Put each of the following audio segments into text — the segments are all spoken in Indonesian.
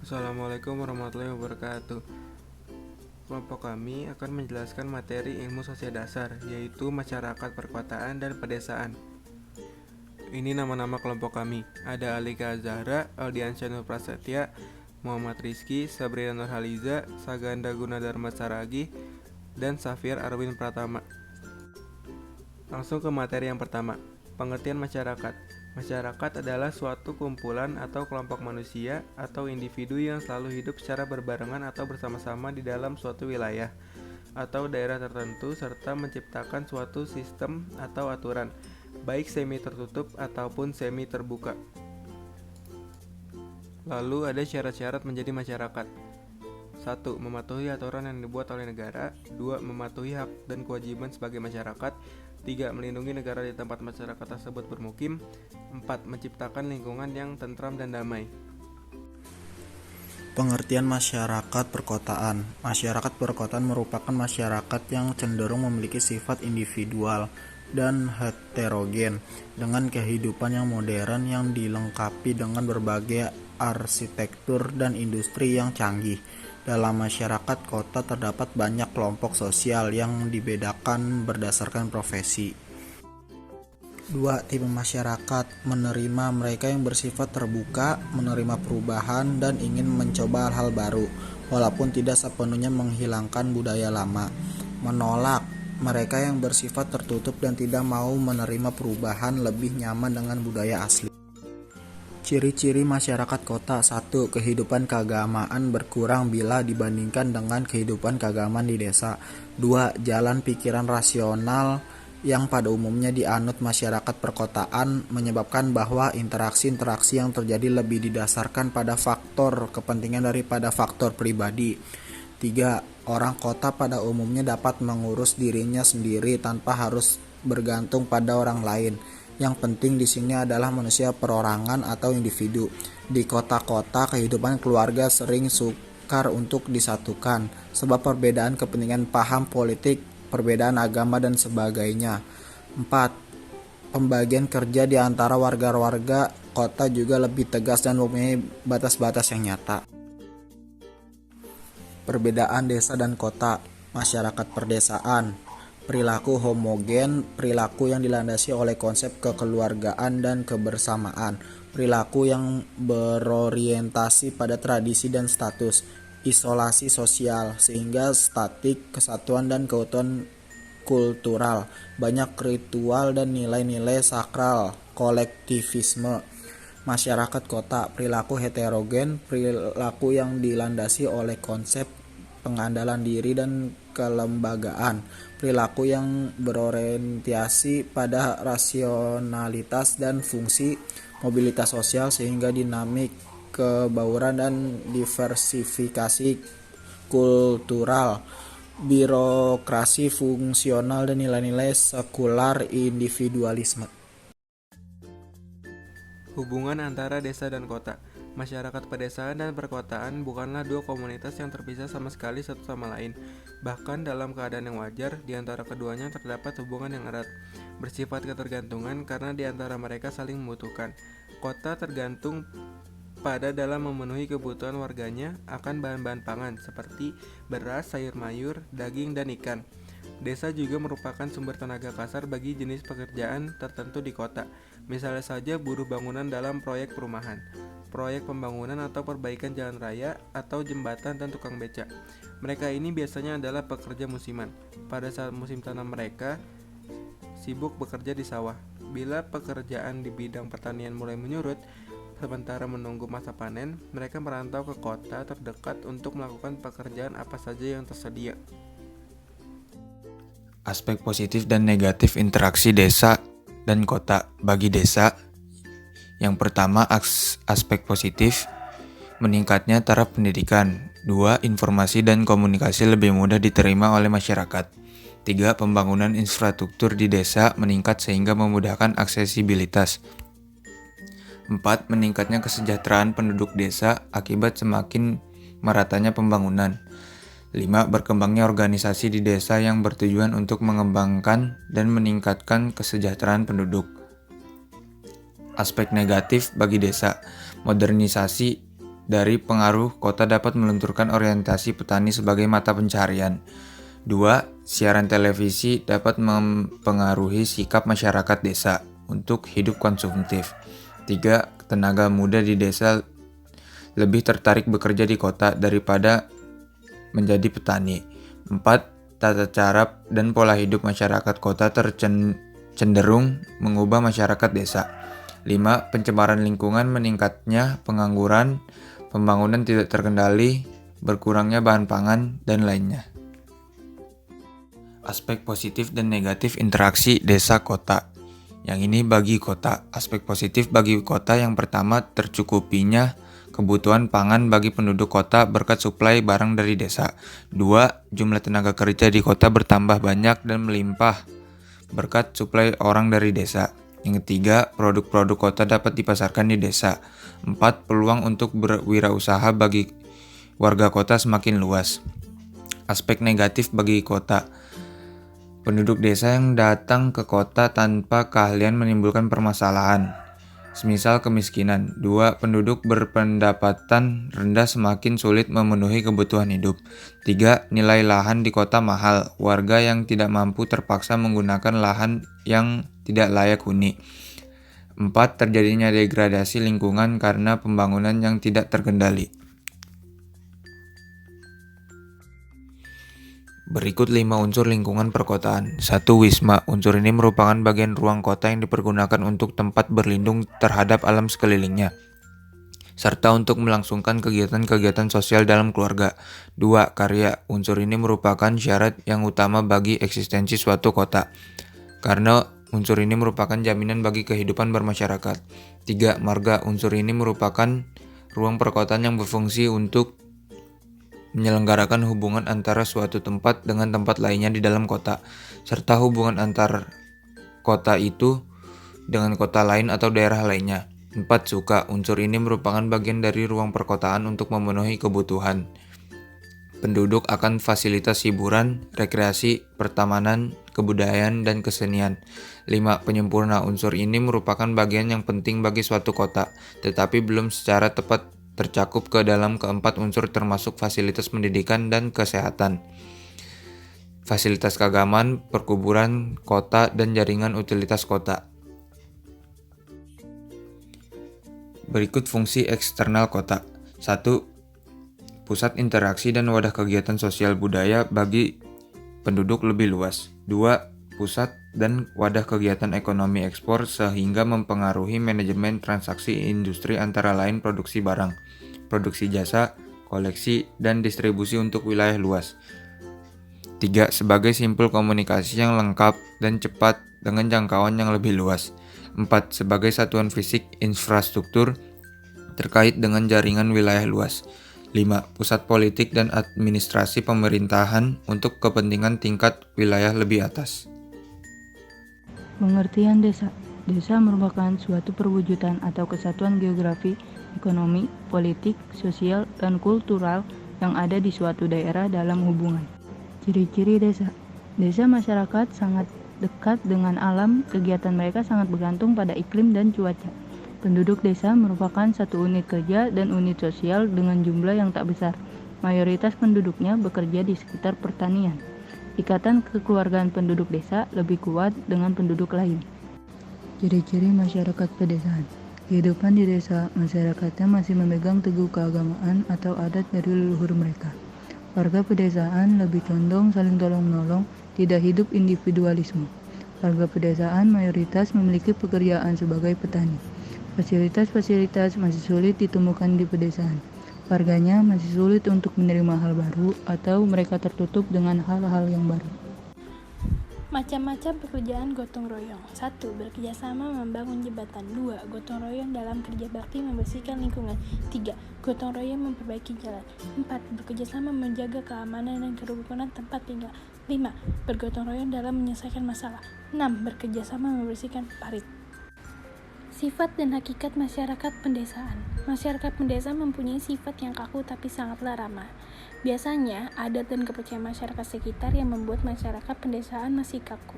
Assalamualaikum warahmatullahi wabarakatuh. Kelompok kami akan menjelaskan materi ilmu sosial dasar, yaitu masyarakat perkotaan dan pedesaan. Ini nama-nama kelompok kami. Ada Alika Zahra, Aldiansyah Nur Prasetya, Muhammad Rizky, Sabrina Nurhaliza, Saganda Gunadarma Saragi, dan Safir Arwin Pratama. Langsung ke materi yang pertama. Pengertian masyarakat. Masyarakat adalah suatu kumpulan atau kelompok manusia atau individu yang selalu hidup secara berbarengan atau bersama-sama di dalam suatu wilayah atau daerah tertentu serta menciptakan suatu sistem atau aturan, baik semi tertutup ataupun semi terbuka. Lalu ada syarat-syarat menjadi masyarakat. 1. Mematuhi aturan yang dibuat oleh negara. 2. Mematuhi hak dan kewajiban sebagai masyarakat. 3. Melindungi negara di tempat masyarakat tersebut bermukim. 4. Menciptakan lingkungan yang tentram dan damai. Pengertian masyarakat perkotaan. Masyarakat perkotaan merupakan masyarakat yang cenderung memiliki sifat individual dan heterogen dengan kehidupan yang modern yang dilengkapi dengan berbagai arsitektur dan industri yang canggih. Dalam masyarakat kota terdapat banyak kelompok sosial yang dibedakan berdasarkan profesi. 2. Tipe masyarakat menerima mereka yang bersifat terbuka, menerima perubahan, dan ingin mencoba hal-hal baru, walaupun tidak sepenuhnya menghilangkan budaya lama. Menolak mereka yang bersifat tertutup dan tidak mau menerima perubahan, lebih nyaman dengan budaya asli. Ciri-ciri masyarakat kota. 1. Kehidupan keagamaan berkurang bila dibandingkan dengan kehidupan keagamaan di desa. 2. Jalan pikiran rasional yang pada umumnya dianut masyarakat perkotaan menyebabkan bahwa interaksi-interaksi yang terjadi lebih didasarkan pada faktor kepentingan daripada faktor pribadi. 3. Orang kota pada umumnya dapat mengurus dirinya sendiri tanpa harus bergantung pada orang lain. Yang penting di sini adalah manusia perorangan atau individu. Di kota-kota, kehidupan keluarga sering sukar untuk disatukan sebab perbedaan kepentingan paham politik, perbedaan agama, dan sebagainya. 4. Pembagian kerja di antara warga-warga kota juga lebih tegas dan mempunyai batas-batas yang nyata. Perbedaan desa dan kota. Masyarakat perdesaan. Perilaku homogen, perilaku yang dilandasi oleh konsep kekeluargaan dan kebersamaan, perilaku yang berorientasi pada tradisi dan status, isolasi sosial, sehingga statik, kesatuan dan keutuhan kultural, banyak ritual dan nilai-nilai sakral, kolektivisme. Masyarakat kota, perilaku heterogen, perilaku yang dilandasi oleh konsep pengandalan diri dan kelembagaan, perilaku yang berorientasi pada rasionalitas dan fungsi, mobilitas sosial sehingga dinamik kebauran dan diversifikasi kultural, birokrasi fungsional dan nilai-nilai sekular individualisme. Hubungan antara desa dan kota. Masyarakat pedesaan dan perkotaan bukanlah dua komunitas yang terpisah sama sekali satu sama lain. Bahkan dalam keadaan yang wajar, di antara keduanya terdapat hubungan yang erat, bersifat ketergantungan karena di antara mereka saling membutuhkan. Kota tergantung pada dalam memenuhi kebutuhan warganya akan bahan-bahan pangan seperti beras, sayur mayur, daging, dan ikan. Desa juga merupakan sumber tenaga kasar bagi jenis pekerjaan tertentu di kota. Misalnya saja buruh bangunan dalam proyek perumahan, proyek pembangunan atau perbaikan jalan raya atau jembatan, dan tukang becak. Mereka ini biasanya adalah pekerja musiman. Pada saat musim tanam mereka sibuk bekerja di sawah. Bila pekerjaan di bidang pertanian mulai menyurut, sementara menunggu masa panen, mereka merantau ke kota terdekat untuk melakukan pekerjaan apa saja yang tersedia. Aspek positif dan negatif interaksi desa dan kota bagi desa. Yang pertama, aspek positif, meningkatnya taraf pendidikan. 2. Informasi dan komunikasi lebih mudah diterima oleh masyarakat. 3. Pembangunan infrastruktur di desa meningkat sehingga memudahkan aksesibilitas. 4. Meningkatnya kesejahteraan penduduk desa akibat semakin meratanya pembangunan. 5. Berkembangnya organisasi di desa yang bertujuan untuk mengembangkan dan meningkatkan kesejahteraan penduduk. Aspek negatif bagi desa, modernisasi dari pengaruh kota dapat melunturkan orientasi petani sebagai mata pencaharian. 2. Siaran televisi dapat mempengaruhi sikap masyarakat desa untuk hidup konsumtif. 3. Tenaga muda di desa lebih tertarik bekerja di kota daripada menjadi petani. 4. Tata cara dan pola hidup masyarakat kota cenderung mengubah masyarakat desa. 5. Pencemaran lingkungan, meningkatnya pengangguran, pembangunan tidak terkendali, berkurangnya bahan pangan, dan lainnya. Aspek positif dan negatif interaksi desa-kota. Yang ini bagi kota. Aspek positif bagi kota yang pertama, tercukupinya kebutuhan pangan bagi penduduk kota berkat suplai barang dari desa. 2. Jumlah tenaga kerja di kota bertambah banyak dan melimpah berkat suplai orang dari desa. Yang ketiga, produk-produk kota dapat dipasarkan di desa. 4. Peluang untuk berwirausaha bagi warga kota semakin luas. Aspek negatif bagi kota. Penduduk desa yang datang ke kota tanpa keahlian menimbulkan permasalahan, semisal kemiskinan. 2. Penduduk berpendapatan rendah semakin sulit memenuhi kebutuhan hidup. 3. Nilai lahan di kota mahal. Warga yang tidak mampu terpaksa menggunakan lahan yang tidak layak huni. 4. Terjadinya degradasi lingkungan karena pembangunan yang tidak terkendali. Berikut 5 unsur lingkungan perkotaan. 1. Wisma. Unsur ini merupakan bagian ruang kota yang dipergunakan untuk tempat berlindung terhadap alam sekelilingnya, serta untuk melangsungkan kegiatan-kegiatan sosial dalam keluarga. 2. Karya. Unsur ini merupakan syarat yang utama bagi eksistensi suatu kota, karena unsur ini merupakan jaminan bagi kehidupan bermasyarakat. 3. Marga. Unsur ini merupakan ruang perkotaan yang berfungsi untuk menyelenggarakan hubungan antara suatu tempat dengan tempat lainnya di dalam kota, serta hubungan antar kota itu dengan kota lain atau daerah lainnya. 4. Suka. Unsur ini merupakan bagian dari ruang perkotaan untuk memenuhi kebutuhan penduduk akan fasilitas hiburan, rekreasi, pertamanan, kebudayaan, dan kesenian. 5. Penyempurna. Unsur ini merupakan bagian yang penting bagi suatu kota, tetapi belum secara tepat tercakup ke dalam keempat unsur termasuk fasilitas pendidikan dan kesehatan, fasilitas keagamaan, perkuburan kota, dan jaringan utilitas kota. Berikut fungsi eksternal kota. 1. Pusat interaksi dan wadah kegiatan sosial budaya bagi penduduk lebih luas. 2. Pusat dan wadah kegiatan ekonomi ekspor sehingga mempengaruhi manajemen transaksi industri antara lain produksi barang, produksi jasa, koleksi, dan distribusi untuk wilayah luas. 3. Sebagai simpul komunikasi yang lengkap dan cepat dengan jangkauan yang lebih luas. 4. Sebagai satuan fisik infrastruktur terkait dengan jaringan wilayah luas. 5. Pusat politik dan administrasi pemerintahan untuk kepentingan tingkat wilayah lebih atas. Pengertian desa. Desa merupakan suatu perwujudan atau kesatuan geografi, ekonomi, politik, sosial, dan kultural yang ada di suatu daerah dalam hubungan. Ciri-ciri desa. Desa masyarakat sangat dekat dengan alam, kegiatan mereka sangat bergantung pada iklim dan cuaca. Penduduk desa merupakan satu unit kerja dan unit sosial dengan jumlah yang tak besar. Mayoritas penduduknya bekerja di sekitar pertanian. Ikatan kekeluargaan penduduk desa lebih kuat dengan penduduk lain. Ciri-ciri masyarakat pedesaan. Kehidupan di desa, masyarakatnya masih memegang teguh keagamaan atau adat dari leluhur mereka. Warga pedesaan lebih condong saling tolong-menolong, tidak hidup individualisme. Warga pedesaan mayoritas memiliki pekerjaan sebagai petani. Fasilitas-fasilitas masih sulit ditemukan di pedesaan. Warganya masih sulit untuk menerima hal baru atau mereka tertutup dengan hal-hal yang baru. Macam-macam pekerjaan gotong royong. 1. Bekerjasama membangun jembatan. 2. Gotong royong dalam kerja bakti membersihkan lingkungan. 3. Gotong royong memperbaiki jalan. 4. Bekerjasama menjaga keamanan dan kerukunan tempat tinggal. 5. Bergotong royong dalam menyelesaikan masalah. 6. Bekerjasama membersihkan parit. Sifat dan hakikat masyarakat pedesaan. Masyarakat pedesaan mempunyai sifat yang kaku tapi sangatlah ramah. Biasanya, adat dan kepercayaan masyarakat sekitar yang membuat masyarakat pedesaan masih kaku.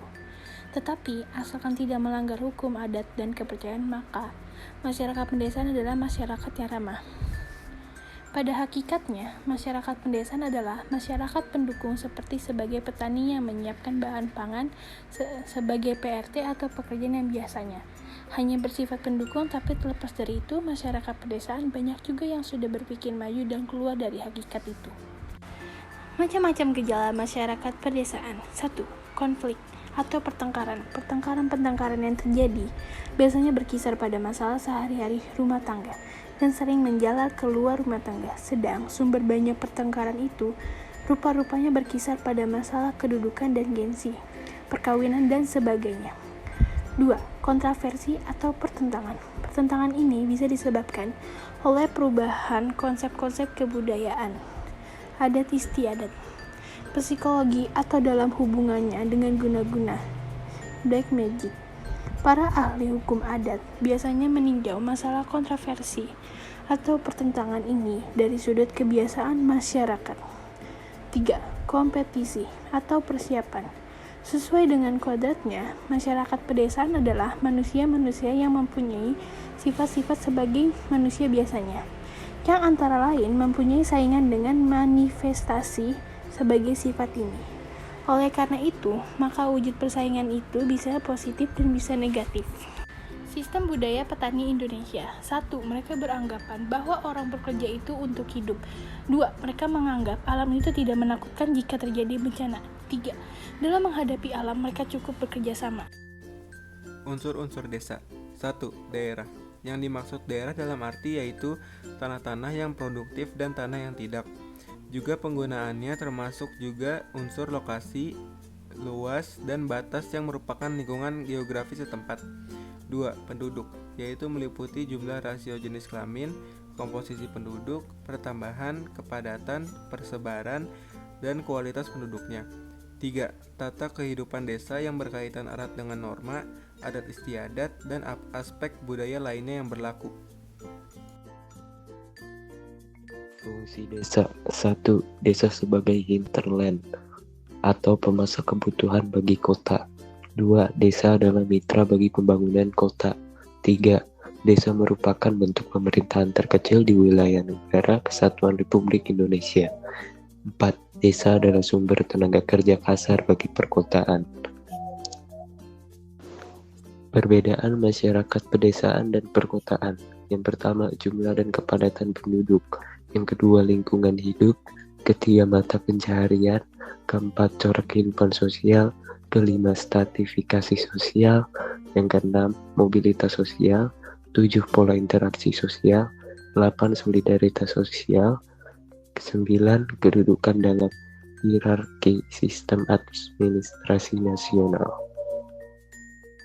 Tetapi, asalkan tidak melanggar hukum adat dan kepercayaan, maka masyarakat pedesaan adalah masyarakat yang ramah. Pada hakikatnya, masyarakat pedesaan adalah masyarakat pendukung sebagai petani yang menyiapkan bahan pangan sebagai PRT atau pekerjaan yang biasanya hanya bersifat pendukung, tapi terlepas dari itu, masyarakat pedesaan banyak juga yang sudah berpikir maju dan keluar dari hakikat itu. Macam-macam gejala masyarakat pedesaan. 1. Konflik atau pertengkaran. Pertengkaran yang terjadi biasanya berkisar pada masalah sehari-hari rumah tangga dan sering menjalar keluar rumah tangga. Sedang sumber banyak pertengkaran itu rupa-rupanya berkisar pada masalah kedudukan dan gengsi, perkawinan dan sebagainya. 2. Kontroversi atau pertentangan. Pertentangan ini bisa disebabkan oleh perubahan konsep-konsep kebudayaan, adat istiadat, psikologi atau dalam hubungannya dengan guna-guna black magic. Para ahli hukum adat biasanya meninjau masalah kontroversi atau pertentangan ini dari sudut kebiasaan masyarakat. 3. Kompetisi atau persiapan. Sesuai dengan kodratnya, masyarakat pedesaan adalah manusia-manusia yang mempunyai sifat-sifat sebagai manusia biasanya, yang antara lain mempunyai saingan dengan manifestasi sebagai sifat ini. Oleh karena itu, maka wujud persaingan itu bisa positif dan bisa negatif. Sistem budaya petani Indonesia. 1. Mereka beranggapan bahwa orang bekerja itu untuk hidup. 2. Mereka menganggap alam itu tidak menakutkan jika terjadi bencana. 3. Dalam menghadapi alam, mereka cukup bekerja sama. Unsur-unsur desa. 1. Daerah. Yang dimaksud daerah dalam arti yaitu tanah-tanah yang produktif dan tanah yang tidak. Juga penggunaannya termasuk juga unsur lokasi, luas, dan batas yang merupakan lingkungan geografis setempat. 2. Penduduk, yaitu meliputi jumlah rasio jenis kelamin, komposisi penduduk, pertambahan, kepadatan, persebaran, dan kualitas penduduknya. 3. Tata kehidupan desa yang berkaitan erat dengan norma, adat istiadat, dan aspek budaya lainnya yang berlaku. Fungsi desa. 1. Desa sebagai hinterland atau pemasok kebutuhan bagi kota. 2. Desa adalah mitra bagi pembangunan kota. 3. Desa merupakan bentuk pemerintahan terkecil di wilayah negara Kesatuan Republik Indonesia. 4. Desa adalah sumber tenaga kerja kasar bagi perkotaan. Perbedaan masyarakat pedesaan dan perkotaan. Yang pertama, jumlah dan kepadatan penduduk. Yang kedua, lingkungan hidup. Ketiga, mata pencaharian. Keempat, corak kehidupan sosial. Kelima, stratifikasi sosial. Yang keenam, mobilitas sosial. 7, pola interaksi sosial. 8, solidaritas sosial. 9, kedudukan dalam hierarki sistem administrasi nasional.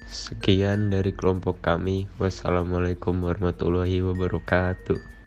Sekian dari kelompok kami. Wassalamualaikum warahmatullahi wabarakatuh.